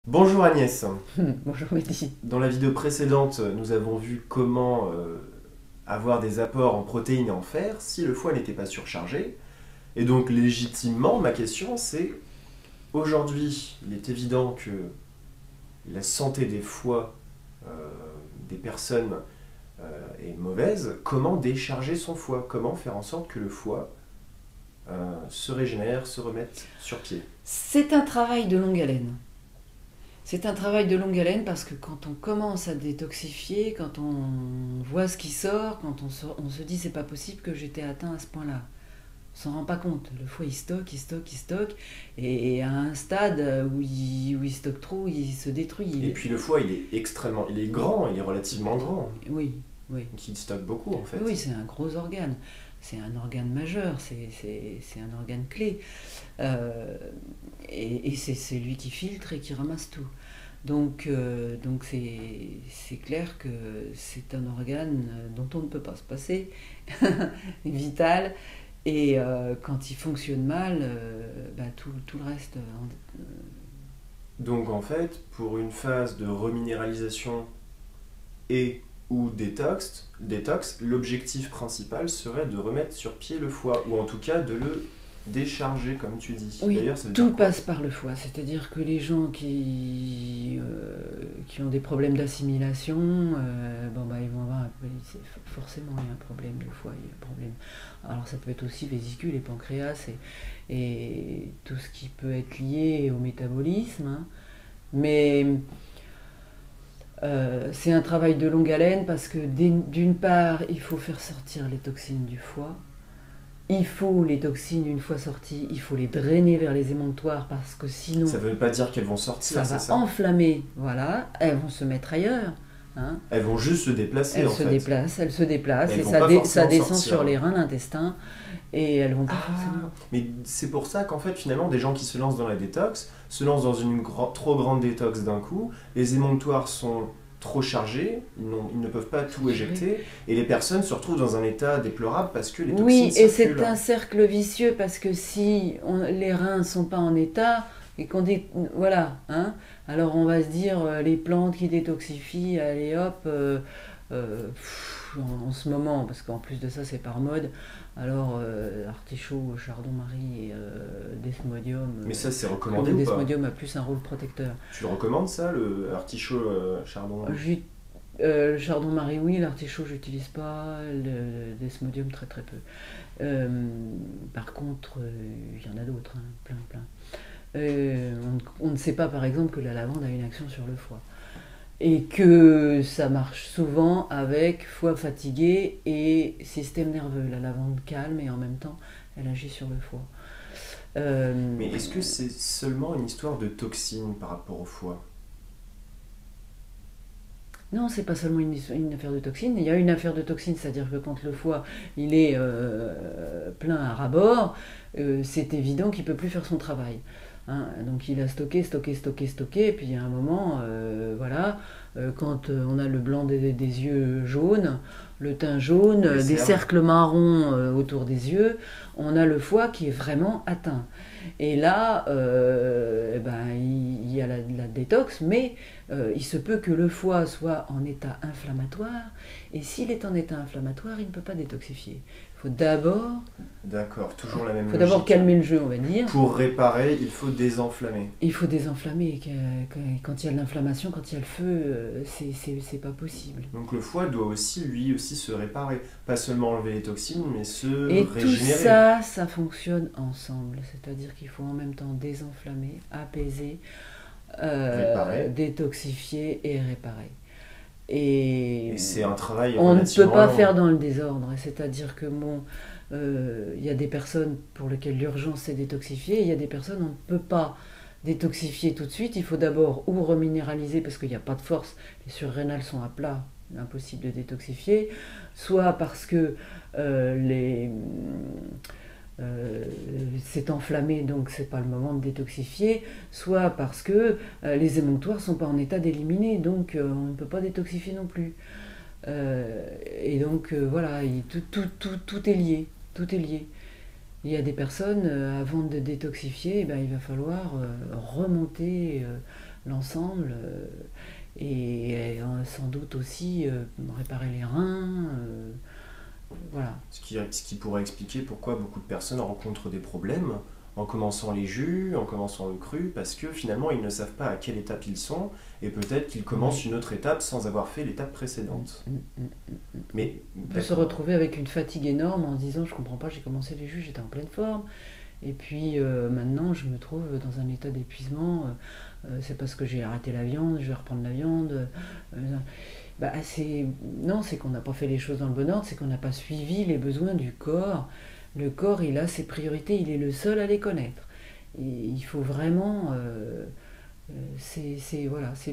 Bonjour Agnès. Bonjour Mehdi. Dans la vidéo précédente, nous avons vu comment avoir des apports en protéines et en fer si le foie n'était pas surchargé. Et donc légitimement, ma question c'est, aujourd'hui, il est évident que la santé des foies euh, des personnes est mauvaise. Comment décharger son foie? Comment faire en sorte que le foie se régénère, se remette sur pied? C'est un travail de longue haleine. C'est un travail de longue haleine parce que quand on commence à détoxifier, quand on voit ce qui sort, on se dit c'est pas possible que j'étais atteint à ce point-là. On s'en rend pas compte. Le foie il stocke, il stocke, il stocke, et à un stade où il stocke trop, il se détruit. Et puis le foie, il est extrêmement, il est grand, il est relativement grand. Oui, oui. Donc il stocke beaucoup en Oui, fait. c'est un gros organe. C'est un organe majeur, c'est un organe clé. Euh, et c'est celui qui filtre et qui ramasse tout. Donc c'est clair que c'est un organe dont on ne peut pas se passer, vital. Et quand il fonctionne mal, tout le reste. Donc en fait, pour une phase de reminéralisation et ou détox, l'objectif principal serait de remettre sur pied le foie, ou en tout cas de le décharger, comme tu dis. Oui, D'ailleurs, ça veut tout dire quoi? passe par le foie. C'est-à-dire que les gens qui ont des problèmes d'assimilation, ils vont avoir forcément il y a un problème de foie, il y a un problème. Alors ça peut être aussi vésicule et pancréas et tout ce qui peut être lié au métabolisme, hein. Mais c'est un travail de longue haleine parce que d'une part, il faut faire sortir les toxines du foie. Il faut les toxines, une fois sorties, il faut les drainer vers les émonctoires parce que sinon Ça veut pas dire qu'elles vont ça sortir, c'est va ça? enflammer. Voilà, elles vont se mettre ailleurs, hein. Elles vont juste se déplacer en fait. Elles se déplacent Elles et vont pas ça forcément descend sortir. sur les reins, l'intestin et elles vont pas Ah, forcément. mais c'est pour ça qu'en fait, finalement, des gens qui se lancent dans la détox se lancent dans une trop grande détox d'un coup. Les émonctoires sont trop chargés, ils ne peuvent pas tout Saturé. éjecter, et les personnes se retrouvent dans un état déplorable parce que les toxines Oui, et c'est circulent. un cercle vicieux parce que si les reins ne sont pas en état et qu'on dit voilà, hein, alors on va se dire les plantes qui détoxifient, allez hop, en ce moment, parce qu'en plus de ça c'est par mode, alors artichaut, chardon-marie et desmodium, Mais ça, c'est le recommandé ou pas? desmodium a plus un rôle protecteur. Tu le recommandes ça, le artichaut chardon? Le chardon-marie oui, l'artichaut j'utilise pas, le desmodium très très peu. Euh, Par contre, il y en a d'autres, hein, plein, plein. On ne sait pas, par exemple, que la lavande a une action sur le foie. Et que ça marche souvent avec foie fatigué et système nerveux. La lavande calme et en même temps, elle agit sur le foie. Euh, Mais est-ce que c'est seulement une histoire de toxines par rapport au foie? non, c'est pas seulement une affaire de toxines. Il y a une affaire de toxines, c'est-à-dire que quand le foie il est plein à ras-bord, c'est évident qu'il peut plus faire son travail, hein. Donc il a stocké, stocké, stocké, stocké, et puis il y a un moment, voilà, quand on a le blanc des yeux jaunes, le teint jaune, Des des cernes? cercles marrons autour des yeux, on a le foie qui est vraiment atteint. Et là, il y a la détox, mais il se peut que le foie soit en état inflammatoire, et s'il est en état inflammatoire, il ne peut pas détoxifier. D'accord, toujours la même Faut d'abord logique. calmer le jeu, on va dire. Pour réparer, il faut désenflammer. Il faut désenflammer. Quand il y a de l'inflammation, quand il y a le feu, c'est pas possible. Donc le foie doit aussi, lui aussi, se réparer. Pas seulement enlever les toxines, mais se Et tout régénérer. ça, ça fonctionne ensemble. C'est-à-dire qu'il faut en même temps désenflammer, apaiser, Réparer. détoxifier et réparer. Et Et c'est un travail on ne peut relativement pas long. faire dans le désordre. C'est-à-dire que bon, il y a des personnes pour lesquelles l'urgence c'est détoxifier, et il y a des personnes on ne peut pas détoxifier tout de suite. Il faut d'abord ou reminéraliser parce qu'il n'y a pas de force, les surrénales sont à plat, impossible de détoxifier, soit parce que les euh, c'est enflammé donc c'est pas le moment de détoxifier, soit parce que les émonctoires sont pas en état d'éliminer donc on ne peut pas détoxifier non plus. Et donc voilà, tout est lié, tout est lié. Il y a des personnes, avant de détoxifier, eh ben, il va falloir remonter l'ensemble, sans doute aussi réparer les reins, voilà. Ce qui pourrait expliquer pourquoi beaucoup de personnes rencontrent des problèmes en commençant les jus, en commençant le cru, parce que finalement ils ne savent pas à quelle étape ils sont, et peut-être qu'ils commencent une autre étape sans avoir fait l'étape précédente. Mais on peut se retrouver avec une fatigue énorme en se disant je comprends pas, j'ai commencé les jus, j'étais en pleine forme, et puis maintenant je me trouve dans un état d'épuisement, c'est parce que j'ai arrêté la viande, je vais reprendre la viande. Non, c'est qu'on n'a pas fait les choses dans le bon ordre, c'est qu'on n'a pas suivi les besoins du corps. Le corps, il a ses priorités, il est le seul à les connaître. Et il faut vraiment... c'est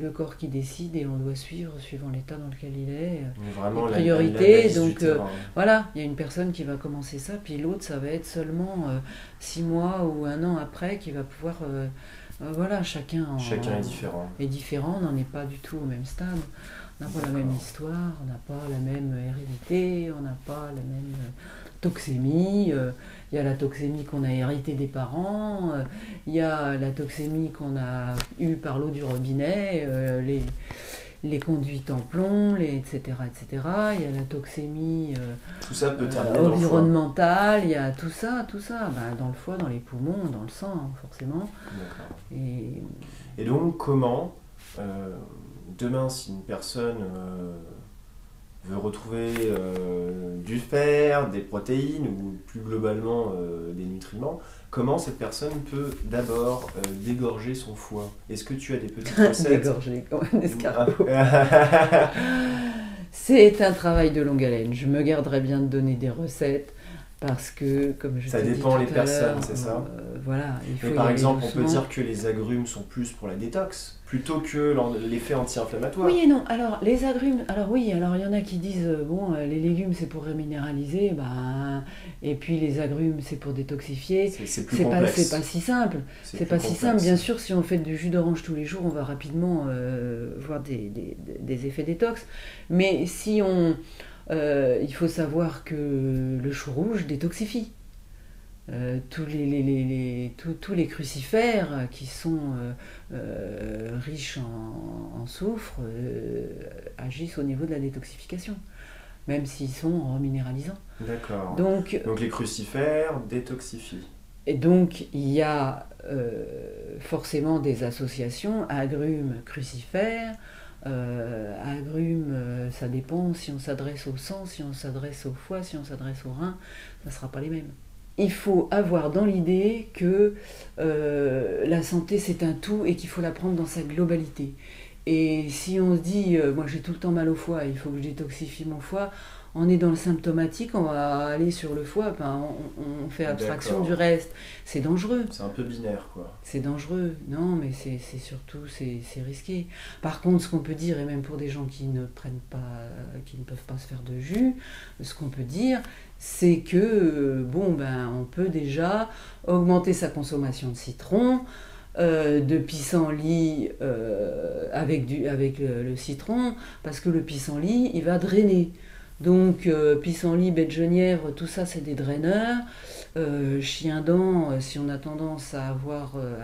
le corps qui décide et on doit suivant l'état dans lequel il est. Vraiment les priorités, donc voilà, il y a une personne qui va commencer ça, puis l'autre, ça va être seulement 6 mois ou 1 an après qui va pouvoir... voilà, chacun est différent, on n'en est pas du tout au même stade. On n'a pas la même histoire, on n'a pas la même hérédité, on n'a pas la même toxémie. Il y a la toxémie qu'on a héritée des parents, il y a la toxémie qu'on a eue par l'eau du robinet, les conduites en plomb, etc., etc. Il y a la toxémie tout ça peut environnementale, il y a tout ça. Dans le foie, dans les poumons, dans le sang, forcément. Et donc, comment... demain, si une personne veut retrouver du fer, des protéines ou plus globalement des nutriments, comment cette personne peut d'abord dégorger son foie? Est-ce que tu as des petites recettes? Dégorger comme un escargot. C'est un travail de longue haleine. Je me garderais bien de donner des recettes. Parce que, comme je ça te dépend dis les personnes, c'est ça. Voilà, il faut. Mais par exemple, on peut dire que les agrumes sont plus pour la détox, plutôt que l'effet anti-inflammatoire. Oui et non. Alors, les agrumes, il y en a qui disent, les légumes c'est pour reminéraliser, et puis les agrumes c'est pour détoxifier. C'est plus complexe. C'est pas si simple. C'est pas si simple. Bien sûr, si on fait du jus d'orange tous les jours, on va rapidement voir des effets détox. Mais si on... il faut savoir que le chou rouge détoxifie. Tous les crucifères qui sont riches en soufre agissent au niveau de la détoxification, même s'ils sont reminéralisants. D'accord. Donc les crucifères détoxifient. Et donc il y a forcément des associations agrumes, crucifères. Agrumes, ça dépend si on s'adresse au sang, si on s'adresse au foie, si on s'adresse au rein, ça ne sera pas les mêmes. Il faut avoir dans l'idée que la santé c'est un tout et qu'il faut la prendre dans sa globalité. Et si on se dit, moi j'ai tout le temps mal au foie, il faut que je détoxifie mon foie, on est dans le symptomatique, on va aller sur le foie, on fait abstraction du reste. C'est dangereux. C'est un peu binaire, quoi. C'est dangereux, non, mais c'est surtout, c'est risqué. Par contre, ce qu'on peut dire, et même pour des gens qui ne prennent pas, qui ne peuvent pas se faire de jus, ce qu'on peut dire, c'est que, on peut déjà augmenter sa consommation de citron, de pissenlit avec le citron, parce que le pissenlit, il va drainer. Donc, pissenlit, baie de genièvre, tout ça, c'est des draineurs. Chien-dent, si on a tendance à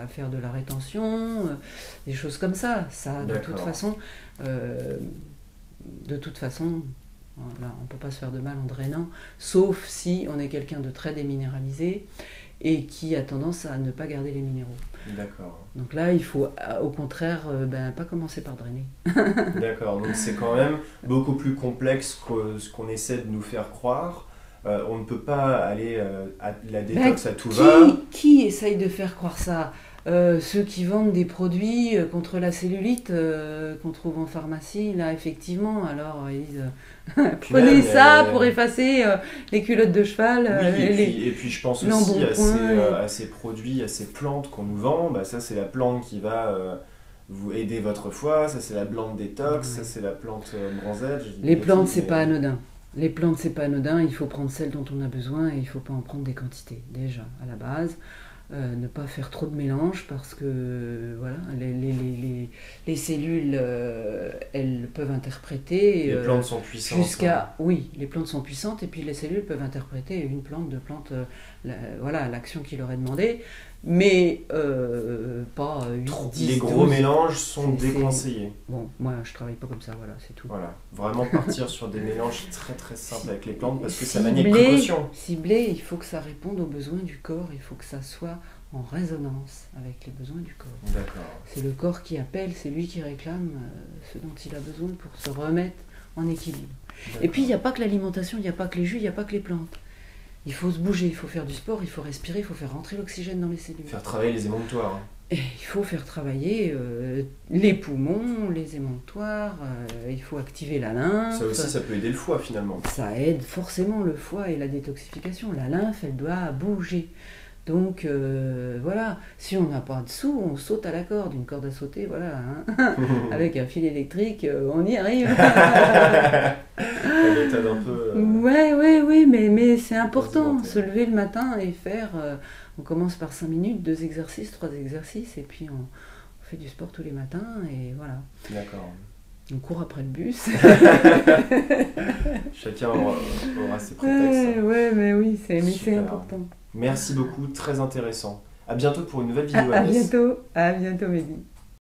faire de la rétention, des choses comme ça. Ça, de toute façon, voilà, on ne peut pas se faire de mal en drainant, sauf si on est quelqu'un de très déminéralisé et qui a tendance à ne pas garder les minéraux. D'accord. Donc là, il faut au contraire pas commencer par drainer. D'accord, donc c'est quand même beaucoup plus complexe que ce qu'on essaie de nous faire croire. On ne peut pas aller à la détox à tout va. Qui essaye de faire croire ça? Ceux qui vendent des produits contre la cellulite qu'on trouve en pharmacie, là effectivement, alors ils disent prenez ça pour effacer les culottes de cheval. Et puis je pense aussi à ces produits, à ces plantes qu'on nous vend. Ça c'est la plante qui va vous aider votre foie, ça c'est la plante détox, ça c'est la plante bronzage. Les plantes c'est pas anodin. Les plantes c'est pas anodin, il faut prendre celles dont on a besoin et il faut pas en prendre des quantités déjà à la base. Ne pas faire trop de mélange parce que voilà, les cellules elles peuvent interpréter. Les plantes sont puissantes. Oui, les plantes sont puissantes et puis les cellules peuvent interpréter une plante, deux plantes, l'action qui leur est demandée. mais pas 8, 10, Les gros 12. mélanges sont C'est- déconseillés. Bon, moi je travaille pas comme ça, voilà, c'est tout. Voilà, vraiment partir sur des mélanges très très simples avec les plantes parce que ça Ciblé, manie avec précaution. ciblé, il faut que ça réponde aux besoins du corps, il faut que ça soit en résonance avec les besoins du corps. D'accord. C'est le corps qui appelle, c'est lui qui réclame ce dont il a besoin pour se remettre en équilibre. Et puis il n'y a pas que l'alimentation, il n'y a pas que les jus, il n'y a pas que les plantes. Il faut se bouger, il faut faire du sport, il faut respirer, il faut faire rentrer l'oxygène dans les cellules. Faire travailler les émonctoires. Et il faut faire travailler les poumons, les émonctoires, il faut activer la lymphe. Ça aussi, ça peut aider le foie finalement. Ça aide forcément le foie et la détoxification. La lymphe, elle doit bouger. Donc voilà, si on n'a pas de sous, on saute à la corde, une corde à sauter, voilà, hein. Avec un fil électrique, on y arrive. La méthode un peu. Ouais, mais c'est important, Alimentaire. se lever le matin et faire, on commence par 5 minutes, 2 exercices, 3 exercices, et puis on fait du sport tous les matins, et voilà. D'accord. On court après le bus. Chacun aura ses prétextes. Ouais, mais oui, c'est Super. important. Merci beaucoup, très intéressant. À bientôt pour une nouvelle vidéo, À Agnès. bientôt, Mehdi.